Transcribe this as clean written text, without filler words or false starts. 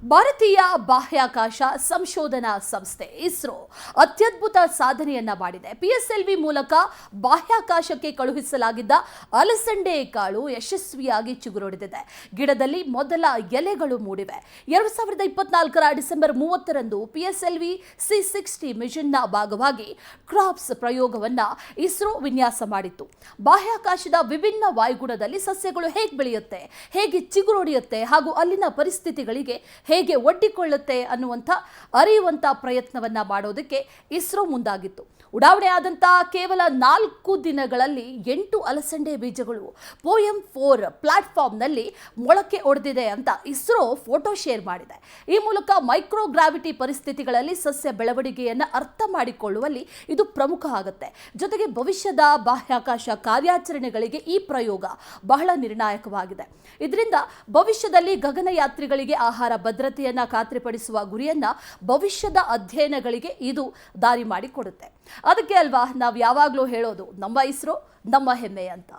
ಭಾರತೀಯ ಬಾಹ್ಯಾಕಾಶ ಸಂಶೋಧನಾ ಸಂಸ್ಥೆ ಇಸ್ರೋ ಅತ್ಯದ್ಭುತ ಸಾಧನೆಯನ್ನ ಮಾಡಿದೆ. ಪಿಎಸ್ಎಲ್ವಿ ಮೂಲಕ ಬಾಹ್ಯಾಕಾಶಕ್ಕೆ ಕಳುಹಿಸಲಾಗಿದ್ದ ಅಲಸಂಡೆ ಕಾಳು ಯಶಸ್ವಿಯಾಗಿ ಚಿಗುರೊಡೆದಿದೆ. ಗಿಡದಲ್ಲಿ ಮೊದಲ ಎಲೆಗಳು ಮೂಡಿವೆ. 2024ರ ಡಿಸೆಂಬರ್ 30ರಂದು ಪಿಎಸ್ಎಲ್ವಿ C60 ಮಿಷನ್ನ ಭಾಗವಾಗಿ ಕ್ರಾಪ್ಸ್ ಪ್ರಯೋಗವನ್ನ ಇಸ್ರೋ ವಿನ್ಯಾಸ ಮಾಡಿತ್ತು. ಬಾಹ್ಯಾಕಾಶದ ವಿಭಿನ್ನ ವಾಯುಗುಣದಲ್ಲಿ ಸಸ್ಯಗಳು ಹೇಗೆ ಬೆಳೆಯುತ್ತೆ, ಹೇಗೆ ಚಿಗುರೊಡೆಯುತ್ತೆ ಹಾಗೂ ಅಲ್ಲಿನ ಪರಿಸ್ಥಿತಿಗಳಿಗೆ ಹೇಗೆ ಒಡ್ಡಿಕೊಳ್ಳುತ್ತೆ ಅನ್ನುವಂಥ ಅರಿಯುವಂಥ ಪ್ರಯತ್ನವನ್ನ ಮಾಡೋದಕ್ಕೆ ಇಸ್ರೋ ಮುಂದಾಗಿತ್ತು. ಉಡಾವಣೆ ಆದಂಥ ಕೇವಲ 4 ದಿನಗಳಲ್ಲಿ 8 ಅಲಸಂಡೆ ಬೀಜಗಳು POEM4 ಪ್ಲಾಟ್ಫಾರ್ಮ್ನಲ್ಲಿ ಮೊಳಕೆ ಒಡೆದಿದೆ ಅಂತ ಇಸ್ರೋ ಫೋಟೋ ಶೇರ್ ಮಾಡಿದೆ. ಈ ಮೂಲಕ ಮೈಕ್ರೋಗ್ರಾವಿಟಿ ಪರಿಸ್ಥಿತಿಗಳಲ್ಲಿ ಸಸ್ಯ ಬೆಳವಣಿಗೆಯನ್ನು ಅರ್ಥ ಮಾಡಿಕೊಳ್ಳುವಲ್ಲಿ ಇದು ಪ್ರಮುಖ ಆಗುತ್ತೆ. ಜೊತೆಗೆ ಭವಿಷ್ಯದ ಬಾಹ್ಯಾಕಾಶ ಕಾರ್ಯಾಚರಣೆಗಳಿಗೆ ಈ ಪ್ರಯೋಗ ಬಹಳ ನಿರ್ಣಾಯಕವಾಗಿದೆ. ಇದರಿಂದ ಭವಿಷ್ಯದಲ್ಲಿ ಗಗನಯಾತ್ರಿಗಳಿಗೆ ಆಹಾರ ಭದ್ರತೆಯನ್ನ ಖಾತ್ರಿಪಡಿಸುವ ಗುರಿಯನ್ನ ಭವಿಷ್ಯದ ಅಧ್ಯಯನಗಳಿಗೆ ಇದು ದಾರಿ ಮಾಡಿಕೊಡುತ್ತೆ. ಅದಕ್ಕೆ ಅಲ್ವಾ ನಾವು ಯಾವಾಗಲೂ ಹೇಳೋದು ನಮ್ಮ ಇಸ್ರೋ ನಮ್ಮ ಹೆಮ್ಮೆ ಅಂತ.